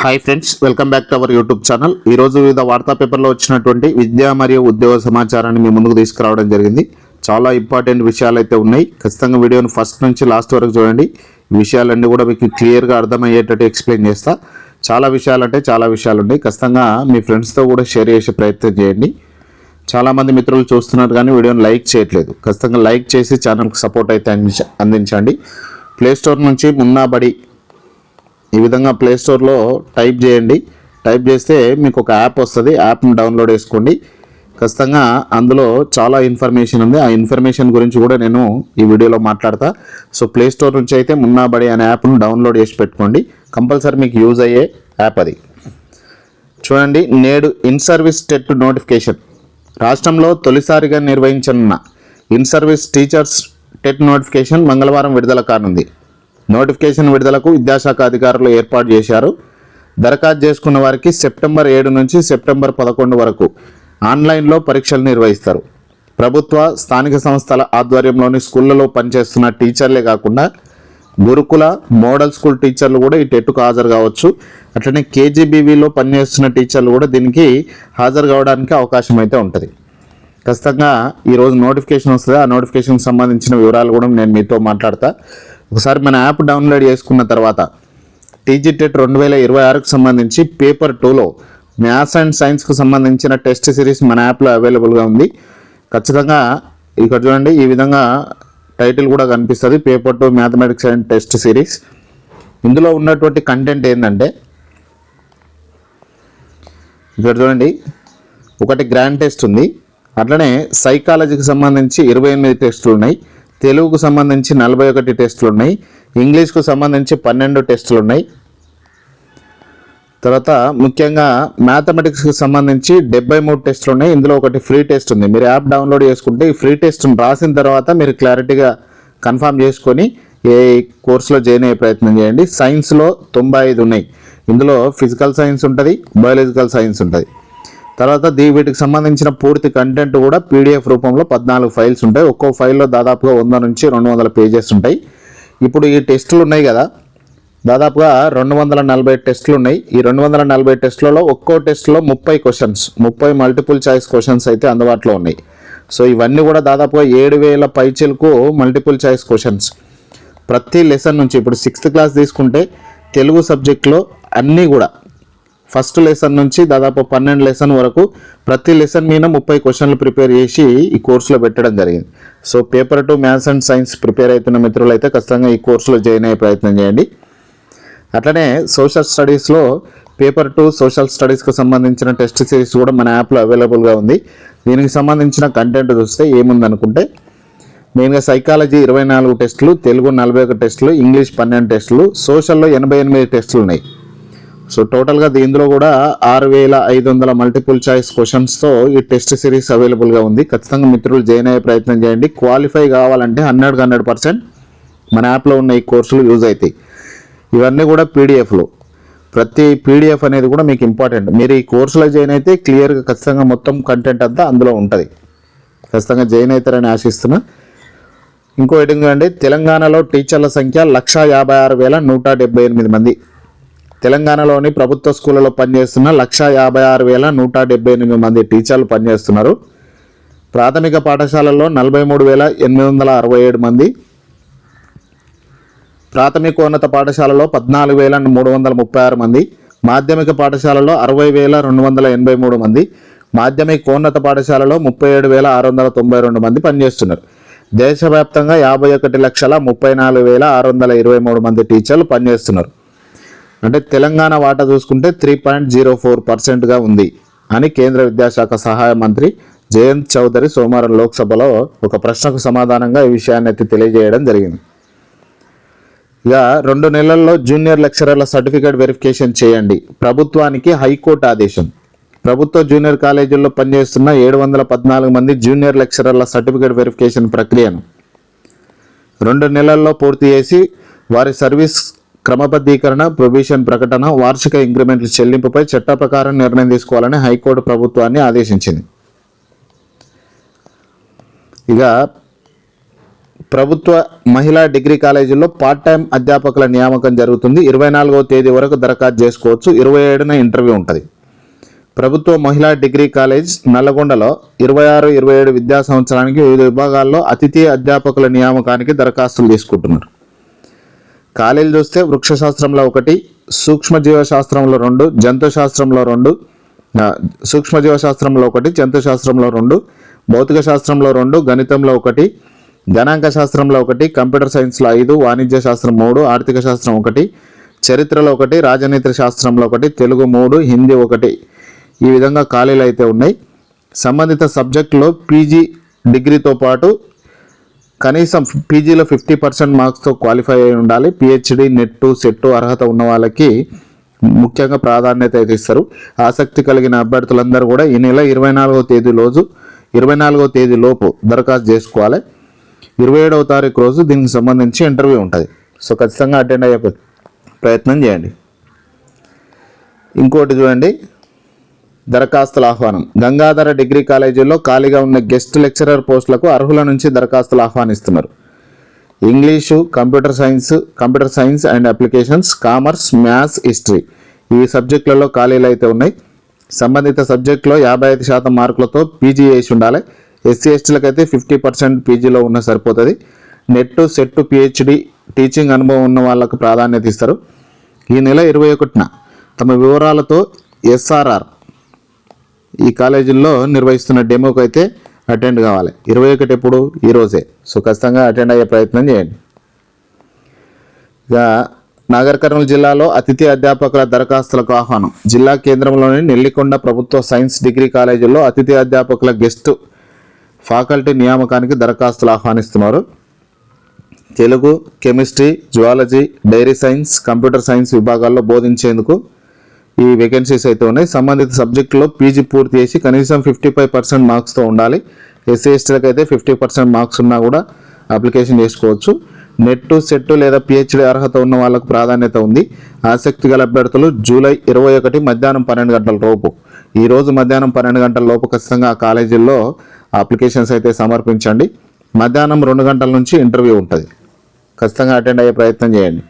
Hi friends, welcome back to our YouTube channel. ఈరోజు వివిధ వార్తా పేపర్లో వచ్చినటువంటి విద్యా మరియు ఉద్యోగ సమాచారాన్ని మీ ముందుకు తీసుకురావడం జరిగింది. చాలా ఇంపార్టెంట్ విషయాలు అయితే ఉన్నాయి. ఖచ్చితంగా వీడియోని ఫస్ట్ నుంచి లాస్ట్ వరకు చూడండి. ఈ విషయాలన్నీ కూడా మీకు క్లియర్గా అర్థమయ్యేటట్టు ఎక్స్ప్లెయిన్ చేస్తా. చాలా విషయాలు ఉన్నాయి. ఖచ్చితంగా మీ ఫ్రెండ్స్తో కూడా షేర్ చేసే ప్రయత్నం చేయండి. చాలామంది మిత్రులు చూస్తున్నారు కానీ వీడియోని లైక్ చేయట్లేదు. ఖచ్చితంగా లైక్ చేసి ఛానల్కి సపోర్ట్ అయితే అందించండి. ప్లేస్టోర్ నుంచి మున్నాబడి ఈ విధంగా ప్లేస్టోర్లో టైప్ చేయండి. టైప్ చేస్తే మీకు ఒక యాప్ వస్తుంది. యాప్ని డౌన్లోడ్ చేసుకోండి. ఖచ్చితంగా అందులో చాలా ఇన్ఫర్మేషన్ ఉంది. ఆ ఇన్ఫర్మేషన్ గురించి కూడా నేను ఈ వీడియోలో మాట్లాడతా. సో ప్లేస్టోర్ నుంచి అయితే మున్నాబడి అనే యాప్ను డౌన్లోడ్ చేసి పెట్టుకోండి. కంపల్సరీ మీకు యూజ్ అయ్యే యాప్ అది. చూడండి, నేడు ఇన్ సర్వీస్ టెట్ నోటిఫికేషన్. రాష్ట్రంలో తొలిసారిగా నిర్వహించనున్న in service teachers TET notification మంగళవారం విడుదల కానుంది. నోటిఫికేషన్ విడుదలకు విద్యాశాఖ అధికారులు ఏర్పాటు చేశారు. దరఖాస్తు చేసుకున్న వారికి సెప్టెంబర్ 7 నుంచి సెప్టెంబర్ 11 వరకు ఆన్లైన్లో పరీక్షలు నిర్వహిస్తారు. ప్రభుత్వ స్థానిక సంస్థల ఆధ్వర్యంలోని స్కూళ్లలో పనిచేస్తున్న టీచర్లే కాకుండా గురుకుల మోడల్ స్కూల్ టీచర్లు కూడా ఈ టెట్కు హాజరు కావచ్చు. అట్లనే కేజీబీవీలో పనిచేస్తున్న టీచర్లు కూడా దీనికి హాజరు కావడానికి అవకాశం అయితే ఉంటుంది. ఖచ్చితంగా ఈరోజు నోటిఫికేషన్ వస్తుంది. ఆ నోటిఫికేషన్కి సంబంధించిన వివరాలు కూడా నేను మీతో మాట్లాడతా. ఒకసారి మన యాప్ డౌన్లోడ్ చేసుకున్న తర్వాత టీజీ టెట్ 2026కు సంబంధించి పేపర్ 2లో మ్యాథ్స్ అండ్ సైన్స్కు సంబంధించిన టెస్ట్ సిరీస్ మన యాప్లో అవైలబుల్గా ఉంది. ఖచ్చితంగా ఇక్కడ చూడండి, ఈ విధంగా టైటిల్ కూడా కనిపిస్తుంది, paper 2 mathematics and test series. ఇందులో ఉన్నటువంటి కంటెంట్ ఏంటంటే ఇక్కడ చూడండి, ఒకటి గ్రాండ్ టెస్ట్ ఉంది. అట్లనే సైకాలజీకి సంబంధించి 28 టెస్టులు ఉన్నాయి. తెలుగుకు సంబంధించి 41 టెస్టులు ఉన్నాయి. ఇంగ్లీష్కు సంబంధించి 12 టెస్టులు ఉన్నాయి. తర్వాత ముఖ్యంగా మ్యాథమెటిక్స్కి సంబంధించి 73 టెస్టులు ఉన్నాయి. ఇందులో ఒకటి ఫ్రీ టెస్ట్ ఉంది. మీరు యాప్ డౌన్లోడ్ చేసుకుంటే ఈ ఫ్రీ టెస్ట్ని రాసిన తర్వాత మీరు క్లారిటీగా కన్ఫర్మ్ చేసుకొని ఏ కోర్సులో జాయిన్ అయ్యే ప్రయత్నం చేయండి. సైన్స్లో 95 ఉన్నాయి. ఇందులో ఫిజికల్ సైన్స్ ఉంటుంది, బయాలజికల్ సైన్స్ ఉంటుంది. తర్వాత వీటికి సంబంధించిన పూర్తి కంటెంట్ కూడా పీడిఎఫ్ రూపంలో 14 ఫైల్స్ ఉంటాయి. ఒక్కో ఫైల్లో దాదాపుగా 100 నుంచి 200 పేజెస్ ఉంటాయి. ఇప్పుడు ఈ టెస్టులు ఉన్నాయి కదా, దాదాపుగా 240 టెస్టులు ఉన్నాయి. ఈ 240 టెస్టులలో ఒక్కో టెస్టులో 30 క్వశ్చన్స్, 30 మల్టిపుల్ చాయిస్ క్వశ్చన్స్ అయితే అందుబాటులో ఉన్నాయి. సో ఇవన్నీ కూడా దాదాపుగా 7000 పైచీలకు మల్టిపుల్ చాయిస్ క్వశ్చన్స్ ప్రతి లెసన్ నుంచి. ఇప్పుడు 6th క్లాస్ తీసుకుంటే తెలుగు సబ్జెక్ట్లో అన్నీ కూడా ఫస్ట్ లెసన్ నుంచి దాదాపు 12 లెసన్ వరకు ప్రతి లెసన్ మీద 30 క్వశ్చన్లు ప్రిపేర్ చేసి ఈ కోర్సులో పెట్టడం జరిగింది. So paper 2 maths and science prepare అవుతున్న మిత్రులు అయితే ఖచ్చితంగా ఈ కోర్సులో జాయిన్ అయ్యే ప్రయత్నం చేయండి. అట్లనే సోషల్ స్టడీస్లో పేపర్ 2 సోషల్ స్టడీస్కి సంబంధించిన టెస్ట్ సిరీస్ కూడా మన యాప్లో అవైలబుల్గా ఉంది. దీనికి సంబంధించిన కంటెంట్ చూస్తే ఏముందనుకుంటే మెయిన్గా సైకాలజీ 24 టెస్టులు, తెలుగు 41 టెస్టులు, ఇంగ్లీష్ 12 టెస్టులు, సోషల్లో 88 టెస్టులు ఉన్నాయి. సో టోటల్గా ఇందులో కూడా 6500 మల్టిపుల్ చాయిస్ క్వశ్చన్స్తో ఈ టెస్ట్ సిరీస్ అవైలబుల్గా ఉంది. ఖచ్చితంగా మిత్రులు జాయిన్ అయ్యే ప్రయత్నం చేయండి. క్వాలిఫై కావాలంటే 100% మన యాప్లో ఉన్న ఈ కోర్సులు యూజ్ అవుతాయి. ఇవన్నీ కూడా పీడిఎఫ్లు. ప్రతి పీడిఎఫ్ అనేది కూడా మీకు ఇంపార్టెంట్. మీరు ఈ కోర్సులో జాయిన్ అయితే క్లియర్గా ఖచ్చితంగా మొత్తం కంటెంట్ అంతా అందులో ఉంటుంది. ఖచ్చితంగా జాయిన్ అవుతారని ఆశిస్తున్నా. ఇంకో ఏంటంటే తెలంగాణలో టీచర్ల సంఖ్య 156,178 మంది. తెలంగాణలోని ప్రభుత్వ స్కూళ్ళలో పనిచేస్తున్న 156,178 మంది టీచర్లు పనిచేస్తున్నారు. ప్రాథమిక పాఠశాలల్లో 43,867 మంది, ప్రాథమికోన్నత పాఠశాలలో 14,336 మంది, మాధ్యమిక పాఠశాలలో 60,283 మంది, మాధ్యమికోన్నత పాఠశాలలో 37,692 మంది పనిచేస్తున్నారు. దేశవ్యాప్తంగా 51,34,623 మంది టీచర్లు పనిచేస్తున్నారు. అంటే తెలంగాణ వాటా చూసుకుంటే 3.04%గా ఉంది అని కేంద్ర విద్యాశాఖ సహాయ మంత్రి జయంత్ చౌదరి సోమవారం లోక్సభలో ఒక ప్రశ్నకు సమాధానంగా ఈ విషయాన్ని అయితే తెలియజేయడం జరిగింది. ఇక 2 నెలల్లో జూనియర్ లెక్చరర్ల సర్టిఫికేట్ వెరిఫికేషన్ చేయండి, ప్రభుత్వానికి హైకోర్టు ఆదేశం. ప్రభుత్వ జూనియర్ కాలేజీల్లో పనిచేస్తున్న 714 మంది జూనియర్ లెక్చరర్ల సర్టిఫికేట్ వెరిఫికేషన్ ప్రక్రియను 2 నెలల్లో పూర్తి చేసి వారి సర్వీస్ క్రమబద్ధీకరణ, ప్రొవిషన్ ప్రకటన, వార్షిక ఇంక్రిమెంట్ల చెల్లింపుపై చట్ట ప్రకారం నిర్ణయం తీసుకోవాలని హైకోర్టు ప్రభుత్వాన్ని ఆదేశించింది. ఇక ప్రభుత్వ మహిళా డిగ్రీ కాలేజీల్లో పార్ట్ టైం అధ్యాపకుల నియామకం జరుగుతుంది. 24వ తేదీ వరకు దరఖాస్తు చేసుకోవచ్చు. 27న ఇంటర్వ్యూ ఉంటుంది. ప్రభుత్వ మహిళా డిగ్రీ కాలేజ్ నల్లగొండలో 26-27 విద్యా సంవత్సరానికి వివిధ విభాగాల్లో అతిథి అధ్యాపకుల నియామకానికి దరఖాస్తులు తీసుకుంటున్నారు. ఖాళీలు చూస్తే వృక్షశాస్త్రంలో 1, సూక్ష్మజీవశాస్త్రంలో 2, జంతుశాస్త్రంలో 2, సూక్ష్మజీవశాస్త్రంలో 1, జంతుశాస్త్రంలో 2, భౌతిక శాస్త్రంలో 2, గణితంలో 1, గణాంక శాస్త్రంలో 1, కంప్యూటర్ సైన్స్లో 5, వాణిజ్య శాస్త్రం 3, ఆర్థిక శాస్త్రం 1, చరిత్రలో 1, రాజనీతి శాస్త్రంలో 1, తెలుగు 3, హిందీ 1. ఈ విధంగా ఖాళీలు అయితే ఉన్నాయి. సంబంధిత సబ్జెక్టులో పీజీ డిగ్రీతో పాటు కనీసం పీజీలో 50% మార్క్స్తో క్వాలిఫై అయి ఉండాలి. పిహెచ్డి, నెట్, సెట్ అర్హత ఉన్న వాళ్ళకి ముఖ్యంగా ప్రాధాన్యత అయితే ఇస్తారు. ఆసక్తి కలిగిన అభ్యర్థులందరూ కూడా ఈ నెల 24వ తేదీ లోపు దరఖాస్తు చేసుకోవాలి. 27వ తారీఖు రోజు దీనికి సంబంధించి ఇంటర్వ్యూ ఉంటుంది. సో ఖచ్చితంగా అటెండ్ అయ్యే ప్రయత్నం చేయండి. ఇంకోటి చూడండి, దరఖాస్తుల ఆహ్వానం. గంగాధర డిగ్రీ కాలేజీలో ఖాళీగా ఉన్న గెస్ట్ లెక్చరర్ పోస్టులకు అర్హుల నుంచి దరఖాస్తులు ఆహ్వానిస్తున్నారు. English, computer science and applications, commerce, maths, history ఈ సబ్జెక్టులలో ఖాళీలు అయితే ఉన్నాయి. సంబంధిత సబ్జెక్టులో 55% మార్కులతో పీజీ చేసి ఉండాలి. ఎస్సీ ఎస్టీలకు అయితే 50% పీజీలో ఉన్న సరిపోతుంది. నెట్, సెట్, పిహెచ్డి టీచింగ్ అనుభవం ఉన్న వాళ్ళకు ప్రాధాన్యత ఇస్తారు. ఈ నెల 21న తమ వివరాలతో ఎస్ఆర్ఆర్ ఈ కాలేజీల్లో నిర్వహిస్తున్న డెమోకి అయితే అటెండ్ కావాలి. 21 ఎప్పుడు? ఈరోజే. సో ఖచ్చితంగా అటెండ్ అయ్యే ప్రయత్నం చేయండి. ఇక నాగర్ కర్నూలు జిల్లాలో అతిథి అధ్యాపకుల దరఖాస్తులకు ఆహ్వానం. జిల్లా కేంద్రంలోని నెల్లికొండ ప్రభుత్వ సైన్స్ డిగ్రీ కాలేజీలో అతిథి అధ్యాపకుల గెస్ట్ ఫ్యాకల్టీ నియామకానికి దరఖాస్తులు ఆహ్వానిస్తున్నారు. Telugu, chemistry, zoology, dairy science, computer science విభాగాల్లో బోధించేందుకు ఈ వేకెన్సీస్ అయితే ఉన్నాయి. సంబంధిత సబ్జెక్టులో పీజీ పూర్తి చేసి కనీసం 55% మార్క్స్తో ఉండాలి. ఎస్సీ ఎస్టీలకు అయితే 50% మార్క్స్ ఉన్నా కూడా అప్లికేషన్ చేసుకోవచ్చు. నెట్, సెట్ లేదా పిహెచ్డి అర్హత ఉన్న వాళ్ళకు ప్రాధాన్యత ఉంది. ఆసక్తి గల అభ్యర్థులు జూలై 21 మధ్యాహ్నం 12 గంటల లోపు, ఈరోజు మధ్యాహ్నం 12 గంటల లోపు ఖచ్చితంగా ఆ కాలేజీల్లో అప్లికేషన్స్ అయితే సమర్పించండి. మధ్యాహ్నం 2 గంటల నుంచి ఇంటర్వ్యూ ఉంటుంది. ఖచ్చితంగా అటెండ్ అయ్యే ప్రయత్నం చేయండి.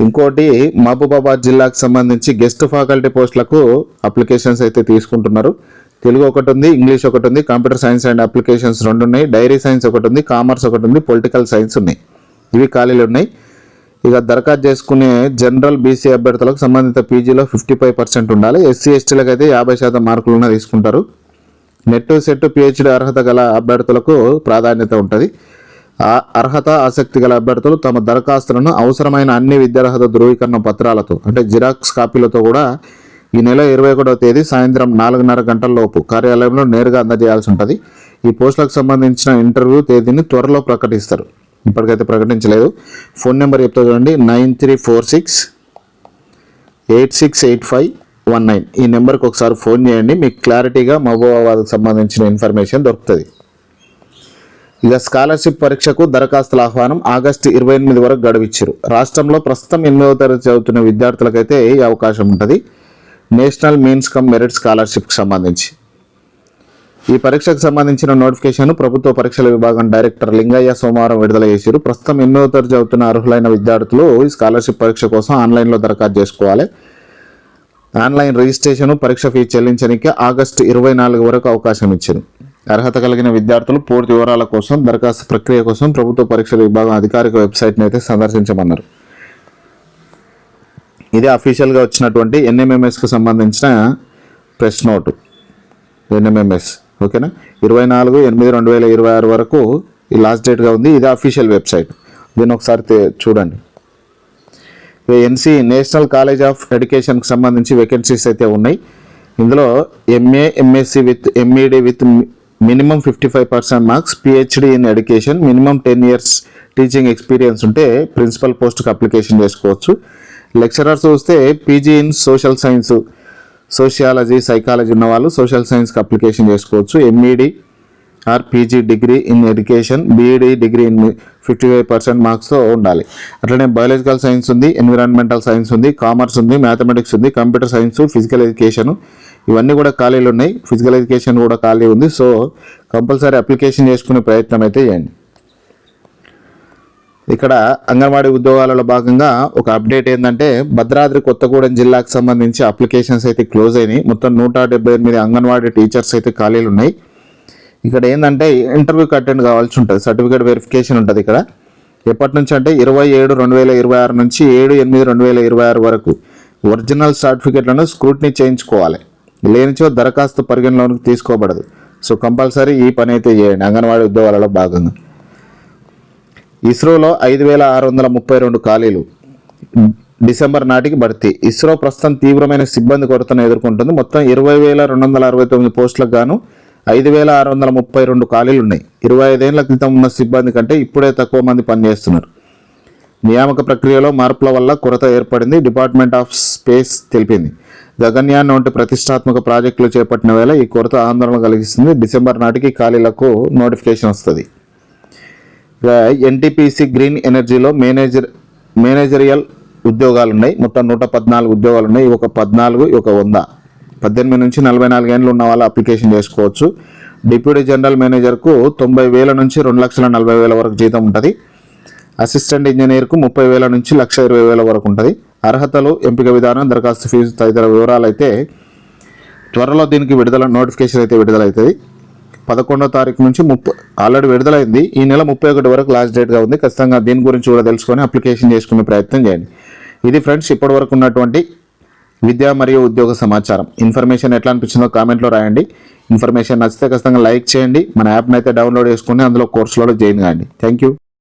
ఇంకోటి, మహబూబాబాద్ జిల్లాకు సంబంధించి గెస్ట్ ఫ్యాకల్టీ పోస్టులకు అప్లికేషన్స్ అయితే తీసుకుంటున్నారు. తెలుగు 1 ఉంది, ఇంగ్లీష్ 1 ఉంది, కంప్యూటర్ సైన్స్ అండ్ అప్లికేషన్స్ 2 ఉన్నాయి, డైరీ సైన్స్ 1 ఉంది, కామర్స్ 1 ఉంది, పొలిటికల్ సైన్స్ ఉన్నాయి. ఇవి ఖాళీలు ఉన్నాయి. ఇక దరఖాస్తు చేసుకునే జనరల్ బీసీ అభ్యర్థులకు సంబంధిత పీజీలో 55% ఉండాలి. ఎస్సీ ఎస్టీలకు అయితే 50% మార్కులున్న తీసుకుంటారు. నెట్, సెట్, పిహెచ్డి అర్హత గల అభ్యర్థులకు ప్రాధాన్యత ఉంటుంది. అర్హత ఆసక్తి గల అభ్యర్థులు తమ దరఖాస్తులను అవసరమైన అన్ని విద్యార్హత ధృవీకరణ పత్రాలతో అంటే జిరాక్స్ కాపీలతో కూడా ఈ నెల 21వ తేదీ సాయంత్రం 4:30 గంటల లోపు కార్యాలయంలో నేరుగా అందజేయాల్సి ఉంటుంది. ఈ పోస్టులకు సంబంధించిన ఇంటర్వ్యూ తేదీని త్వరలో ప్రకటిస్తారు. ఇప్పటికైతే ప్రకటించలేదు. ఫోన్ నెంబర్ చెప్తా చూడండి, 9346868519. ఈ నెంబర్కి ఒకసారి ఫోన్ చేయండి. మీకు క్లారిటీగా మహబూబాబాద్కు సంబంధించిన ఇన్ఫర్మేషన్ దొరుకుతుంది. ఇక స్కాలర్షిప్ పరీక్షకు దరఖాస్తుల ఆహ్వానం. ఆగస్టు 28 వరకు గడువిచ్చారు. రాష్ట్రంలో ప్రస్తుతం 8వ తరగతి చదువుతున్న విద్యార్థులకైతే ఈ అవకాశం ఉంటుంది. నేషనల్ మీన్స్ కమ్ మెరిట్ స్కాలర్షిప్కి సంబంధించి ఈ పరీక్షకు సంబంధించిన నోటిఫికేషన్ ప్రభుత్వ పరీక్షల విభాగం డైరెక్టర్ లింగయ్య సోమవారం విడుదల చేశారు. ప్రస్తుతం 8వ తరగతి చదువుతున్న అర్హులైన విద్యార్థులు ఈ స్కాలర్షిప్ పరీక్ష కోసం ఆన్లైన్లో దరఖాస్తు చేసుకోవాలి. ఆన్లైన్ రిజిస్ట్రేషన్, పరీక్ష ఫీజు చెల్లించడానికి ఆగస్టు 24 వరకు అవకాశం ఇచ్చారు. అర్హత కలిగిన విద్యార్థులు పూర్తి వివరాల కోసం దరఖాస్తు ప్రక్రియ కోసం ప్రభుత్వ పరీక్షల విభాగం అధికారిక వెబ్సైట్ని అయితే సందర్శించమన్నారు. ఇదే అఫీషియల్గా వచ్చినటువంటి ఎన్ఎంఎంఎస్కి సంబంధించిన ప్రెస్ నోటు. ఎన్ఎంఎంఎస్ ఓకేనా, 24/8/2026 వరకు ఈ లాస్ట్ డేట్గా ఉంది. ఇదే అఫీషియల్ వెబ్సైట్. దీన్ని ఒకసారి చూడండి. ఎన్సి నేషనల్ కాలేజ్ ఆఫ్ ఎడ్యుకేషన్కి సంబంధించి వేకెన్సీస్ అయితే ఉన్నాయి. ఇందులో MA, MSc with MEd with minimum 55% marks, PhD in education, minimum 10 years teaching experience ఉంటే ప్రిన్సిపల్ పోస్ట్కి అప్లికేషన్ చేసుకోవచ్చు. లెక్చరర్స్ చూస్తే PG in social science, sociology, psychology ఉన్న వాళ్ళు సోషల్ సైన్స్కి అప్లికేషన్ చేసుకోవచ్చు. MEd or PG degree in education, BEd degree in 55% మార్క్స్తో ఉండాలి. అట్లనే బయాలజికల్ సైన్స్ ఉంది, ఎన్విరాన్మెంటల్ సైన్స్ ఉంది, కామర్స్ ఉంది, మ్యాథమెటిక్స్ ఉంది, కంప్యూటర్ సైన్స్, ఫిజికల్ ఎడ్యుకేషన్ ఇవన్నీ కూడా ఖాళీలు ఉన్నాయి. ఫిజికల్ ఎడ్యుకేషన్ కూడా ఖాళీ ఉంది. సో కంపల్సరీ అప్లికేషన్ చేసుకునే ప్రయత్నం అయితే చేయండి. ఇక్కడ అంగన్వాడీ ఉద్యోగాలలో భాగంగా ఒక అప్డేట్ ఏంటంటే భద్రాద్రి కొత్తగూడెం జిల్లాకు సంబంధించి అప్లికేషన్స్ అయితే క్లోజ్ అయినాయి. మొత్తం 178 అంగన్వాడీ టీచర్స్ అయితే ఖాళీలు ఉన్నాయి. ఇక్కడ ఏంటంటే ఇంటర్వ్యూకి అటెండ్ కావాల్సి ఉంటుంది, సర్టిఫికేట్ వెరిఫికేషన్ ఉంటుంది. ఇక్కడ ఎప్పటి నుంచి అంటే 27/2026 నుంచి 7/8/2026 వరకు ఒరిజినల్ సర్టిఫికేట్లను స్క్రూటినీ చేయించుకోవాలి. లేనిచో దరఖాస్తు పరిగణలోకి తీసుకోబడదు. సో కంపల్సరీ ఈ పని అయితే చేయండి అంగన్వాడీ ఉద్యోగాలలో భాగంగా. ఇస్రోలో 5,632 ఖాళీలు డిసెంబర్ నాటికి భర్తీ. ఇస్రో ప్రస్తుతం తీవ్రమైన సిబ్బంది కొరతను ఎదుర్కొంటుంది. మొత్తం 20,269 పోస్టులకు గాను 5,632 ఖాళీలు ఉన్నాయి. 25 ఏళ్ల క్రితం ఉన్న సిబ్బంది కంటే ఇప్పుడే తక్కువ మంది పనిచేస్తున్నారు. నియామక ప్రక్రియలో మార్పుల వల్ల కొరత ఏర్పడింది. డిపార్ట్మెంట్ ఆఫ్ స్పేస్ తెలిపింది. గగన్యాన్ వంటి ప్రతిష్టాత్మక ప్రాజెక్టులు చేపట్టిన వేళ ఈ కొరత ఆందోళన కలిగిస్తుంది. డిసెంబర్ నాటికి ఖాళీలకు నోటిఫికేషన్ వస్తుంది. ఎన్టీపీసీ గ్రీన్ ఎనర్జీలో మేనేజరియల్ ఉద్యోగాలు ఉన్నాయి. మొత్తం 114 ఉద్యోగాలు ఉన్నాయి. ఒక 14, ఒక 100. 18 నుంచి 44 ఏళ్ళు ఉన్న వాళ్ళు అప్లికేషన్ చేసుకోవచ్చు. డిప్యూటీ జనరల్ మేనేజర్కు 90,000 నుంచి 2,40,000 వరకు జీతం ఉంటుంది. అసిస్టెంట్ ఇంజనీర్కు 30,000 నుంచి 1,20,000 వరకు ఉంటుంది. అర్హతలు, ఎంపిక విధానం, దరఖాస్తు ఫీజు తదితర వివరాలు అయితే త్వరలో దీనికి నోటిఫికేషన్ అయితే విడుదలవుతుంది. 11వ తారీఖు నుంచి ఆల్రెడీ విడుదలైంది. ఈ నెల 31 వరకు లాస్ట్ డేట్గా ఉంది. ఖచ్చితంగా దీని గురించి కూడా తెలుసుకొని అప్లికేషన్ చేసుకునే ప్రయత్నం చేయండి. ఇది ఫ్రెండ్స్ ఇప్పటి వరకు ఉన్నటువంటి విద్యా మరియు ఉద్యోగ సమాచారం. ఇన్ఫర్మేషన్ ఎట్లా అనిపించిందో కామెంట్లో రాయండి. ఇన్ఫర్మేషన్ నచ్చితే ఖచ్చితంగా లైక్ చేయండి. మన యాప్ని అయితే డౌన్లోడ్ చేసుకుని అందులో కోర్సులలో జాయిన్ కాండి. Thank you.